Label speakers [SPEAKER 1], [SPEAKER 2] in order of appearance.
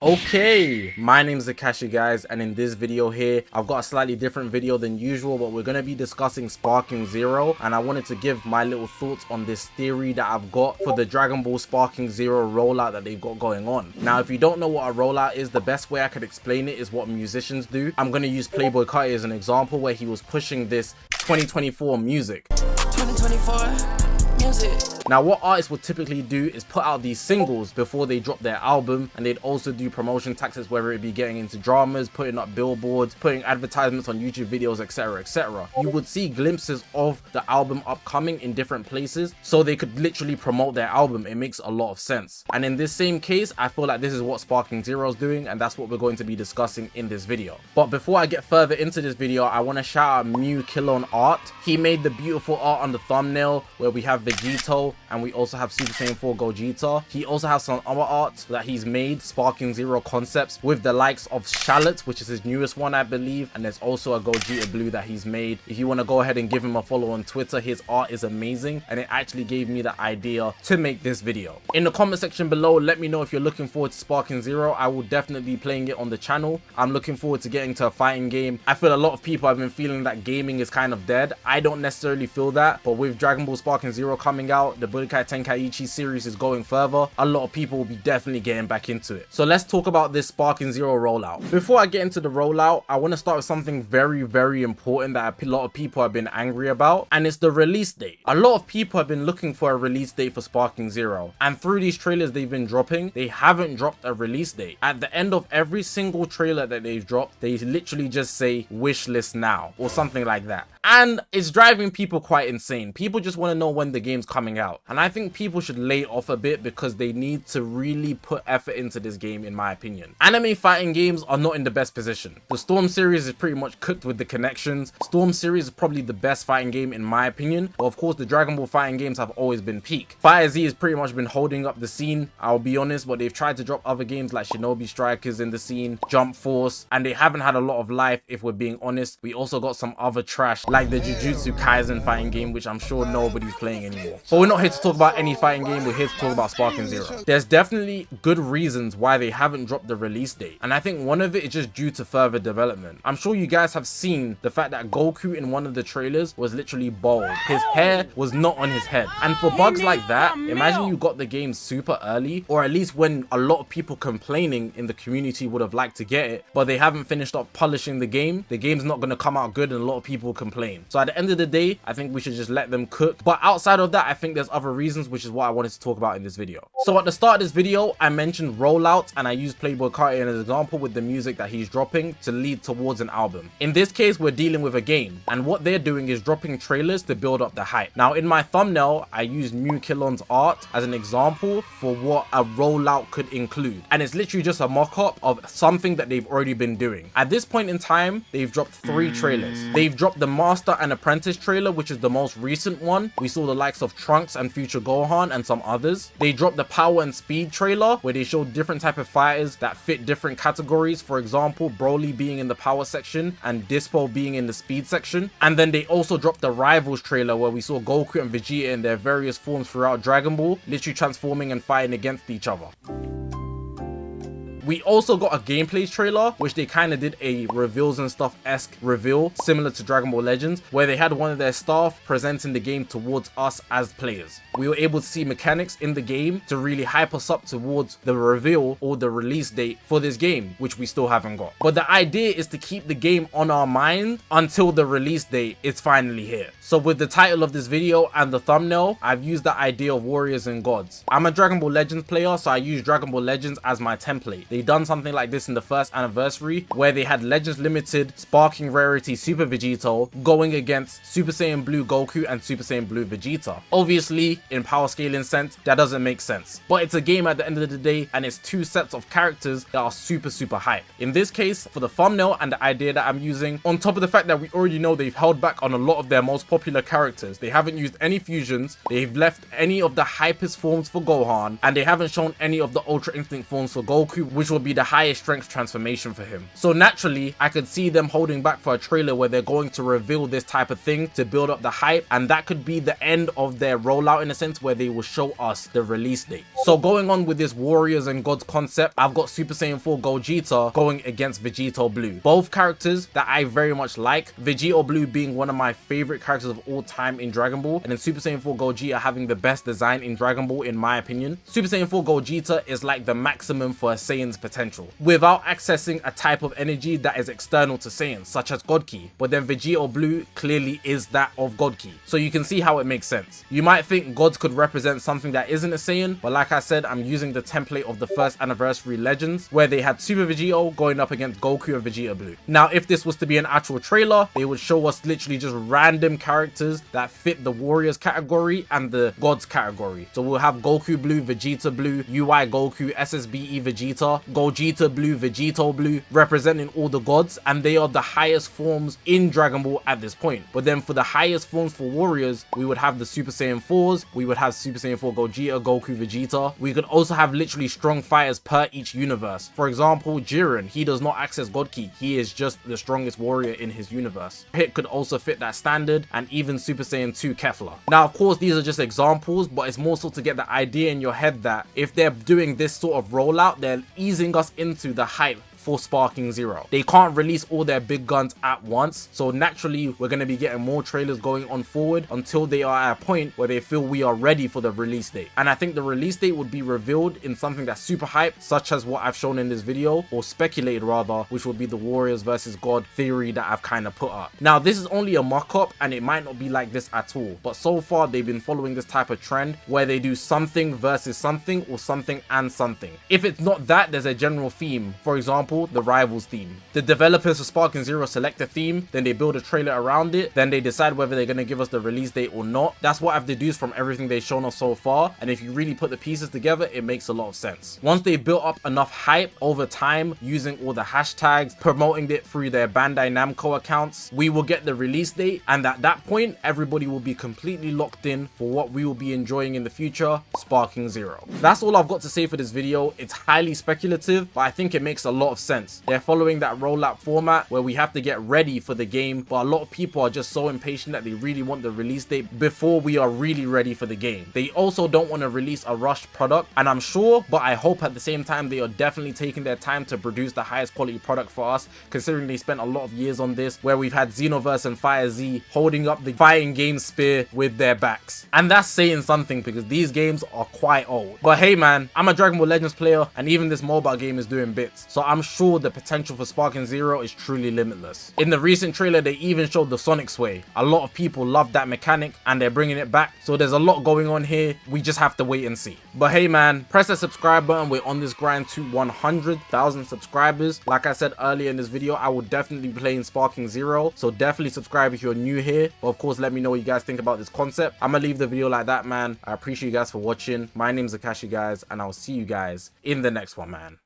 [SPEAKER 1] Okay, my name is Zakashi, guys, and in this video here I've got a slightly different video than usual, but we're going to be discussing Sparking Zero, and I wanted to give my little thoughts on this theory that I've got for the Dragon Ball Sparking Zero rollout that they've got going on. Now, if you don't know what a rollout is, the best way I could explain it is what musicians do. I'm going to use Playboi Carti as an example, where he was pushing this 2024 music. 2024 music. Now, what artists would typically do is put out these singles before they drop their album, and they'd also do promotion tactics, whether it be getting into dramas, putting up billboards, putting advertisements on YouTube videos, etc, etc. You would see glimpses of the album upcoming in different places, so they could literally promote their album. It makes a lot of sense. And in this same case, I feel like this is what Sparking Zero is doing, and that's what we're going to be discussing in this video. But before I get further into this video, I want to shout out Mew Killon Art. He made the beautiful art on the thumbnail where we have VEGITO, and we also have SSJ4 GOGETA. He also has some other art that he's made, Sparking Zero concepts, with the likes of Shallot, which is his newest one, I believe, and there's also a Gogeta Blue that he's made. If you want to go ahead and give him a follow on Twitter, his art is amazing, and it actually gave me the idea to make this video. In the comment section below, let me know if you're looking forward to Sparking Zero. I will definitely be playing it on the channel. I'm looking forward to getting to a fighting game. I feel a lot of people have been feeling that gaming is kind of dead. I don't necessarily feel that, but with Dragon Ball Sparking Zero coming out, the Budokai Tenkaichi series is going further, a lot of people will be definitely getting back into it. So let's talk about this Sparking Zero rollout. Before I get into the rollout, I want to start with something very important that a lot of people have been angry about, and it's the release date. A lot of people have been looking for a release date for Sparking Zero, and through these trailers they've been dropping, they haven't dropped a release date. At the end of every single trailer that they've dropped, they literally just say wish list now or something like that, and it's driving people quite insane. People just want to know when the game's coming out, and I think people should lay off a bit because they need to really put effort into this game, in my opinion. Anime fighting games are not in the best position. The Storm series is pretty much cooked with the connections. Storm series is probably the best fighting game in my opinion, but of course the Dragon Ball fighting games have always been peak. Fire Z has pretty much been holding up the scene, I'll be honest, but they've tried to drop other games like Shinobi Strikers in the scene, Jump Force, and they haven't had a lot of life, if we're being honest. We also got some other trash like the Jujutsu Kaisen fighting game, which I'm sure nobody's playing anymore. But we're not here to talk about any fighting game, we're here to talk about Sparking Zero. There's definitely good reasons why they haven't dropped the release date, and I think one of it is just due to further development. I'm sure you guys have seen the fact that Goku in one of the trailers was literally bald. His hair was not on his head, and for bugs like that, imagine you got the game super early, or at least when a lot of people complaining in the community would have liked to get it, but they haven't finished up polishing the game's not going to come out good, and a lot of people complain. So at the end of the day, I think we should just let them cook. But outside of that, I think there's other reasons, which is what I wanted to talk about in this video. So at the start of this video, I mentioned Rollout, and I used Playboi Carti as an example with the music that he's dropping to lead towards an album. In this case, we're dealing with a game, and what they're doing is dropping trailers to build up the hype. Now, in my thumbnail, I used Mew Killon's art as an example for what a rollout could include, and it's literally just a mock-up of something that they've already been doing. At this point in time, they've dropped 3 trailers. They've dropped the Master and Apprentice trailer, which is the most recent one. We saw the likes of Trunks and Future Gohan and some others. They dropped the Power and Speed trailer, where they showed different type of fighters that fit different categories. For example, Broly being in the power section and Dispo being in the speed section. And then they also dropped the Rivals trailer, where we saw Goku and Vegeta in their various forms throughout Dragon Ball, literally transforming and fighting against each other. We also got a gameplay trailer, which they kind of did a reveals and stuff-esque reveal, similar to Dragon Ball Legends, where they had one of their staff presenting the game towards us as players. We were able to see mechanics in the game to really hype us up towards the reveal or the release date for this game, which we still haven't got. But the idea is to keep the game on our mind until the release date is finally here. So with the title of this video and the thumbnail, I've used the idea of warriors and gods. I'm a Dragon Ball Legends player, so I use Dragon Ball Legends as my template. They done something like this in the first anniversary, where they had Legends Limited Sparking Rarity Super Vegito going against Super Saiyan Blue Goku and Super Saiyan Blue Vegeta. Obviously, in power scaling sense, that doesn't make sense, but it's a game at the end of the day, and it's 2 sets of characters that are super hype. In this case, for the thumbnail and the idea that I'm using, on top of the fact that we already know they've held back on a lot of their most popular characters, they haven't used any fusions, they've left any of the hypest forms for Gohan, and they haven't shown any of the Ultra Instinct forms for Goku, which would be the highest strength transformation for him. So naturally, I could see them holding back for a trailer where they're going to reveal this type of thing to build up the hype, and that could be the end of their rollout in a sense, where they will show us the release date. So going on with this warriors and gods concept, I've got Super Saiyan 4 Gogeta going against VEGITO Blue. Both characters that I very much like, VEGITO Blue being one of my favorite characters of all time in Dragon Ball, and then Super Saiyan 4 Gogeta having the best design in Dragon Ball in my opinion. Super Saiyan 4 Gogeta is like the maximum for a Saiyan's potential, without accessing a type of energy that is external to Saiyan, such as God Ki, but then VEGITO Blue clearly is that of God Ki, so you can see how it makes sense. You might think gods could represent something that isn't a Saiyan, but like I said, I'm using the template of the first anniversary Legends, where they had Super Vegito going up against Goku and Vegeta Blue. Now if this was to be an actual trailer, they would show us literally just random characters that fit the warriors category and the gods category. So we'll have Goku Blue, Vegeta Blue, UI Goku, SSBE Vegeta, Gogeta Blue, VEGITO Blue, representing all the gods, and they are the highest forms in Dragon Ball at this point. But then for the highest forms for warriors, we would have the Super Saiyan 4s, we would have Super Saiyan 4 Gogeta, Goku, Vegeta. We could also have literally strong fighters per each universe. For example, Jiren, he does not access God Ki, he is just the strongest warrior in his universe. Hit could also fit that standard, and even Super Saiyan 2 Kefla. Now of course these are just examples, but it's more so to get the idea in your head that if they're doing this sort of rollout, they're easing us into the hype for Sparking Zero. They can't release all their big guns at once, so naturally we're going to be getting more trailers going on forward until they are at a point where they feel we are ready for the release date. And I think the release date would be revealed in something that's super hype, such as what I've shown in this video, or speculated rather, which would be the Warriors versus God theory that I've kind of put up. Now this is only a mock-up and it might not be like this at all, but so far they've been following this type of trend where they do something versus something, or something and something. If it's not that, there's a general theme. For example, the Rivals theme. The developers for Sparking Zero select a theme, then they build a trailer around it, then they decide whether they're going to give us the release date or not. That's what I've deduced from everything they've shown us so far, and if you really put the pieces together, it makes a lot of sense. Once they built up enough hype over time, using all the hashtags, promoting it through their Bandai Namco accounts, we will get the release date, and at that point, everybody will be completely locked in for what we will be enjoying in the future, Sparking Zero. That's all I've got to say for this video. It's highly speculative, but I think it makes a lot of sense. They're following that rollout format where we have to get ready for the game, but a lot of people are just so impatient that they really want the release date before we are really ready for the game. They also don't want to release a rushed product, and I'm sure, but I hope at the same time, they are definitely taking their time to produce the highest quality product for us, considering they spent a lot of years on this, where we've had Xenoverse and Fire Z holding up the fighting game spear with their backs. And that's saying something, because these games are quite old. But hey man, I'm a Dragon Ball Legends player, and even this mobile game is doing bits, so I'm sure the potential for Sparking Zero is truly limitless. In the recent trailer, they even showed the Sonic Sway. A lot of people love that mechanic and they're bringing it back, so there's a lot going on here. We just have to wait and see. But hey man, press that subscribe button. We're on this grind to 100,000 subscribers. Like I said earlier in this video, I will definitely be playing Sparking Zero, so definitely subscribe if you're new here. But of course, let me know what you guys think about this concept. I'm gonna leave the video like that, man. I appreciate you guys for watching. My name's Zakashi, guys, and I'll see you guys in the next one, man.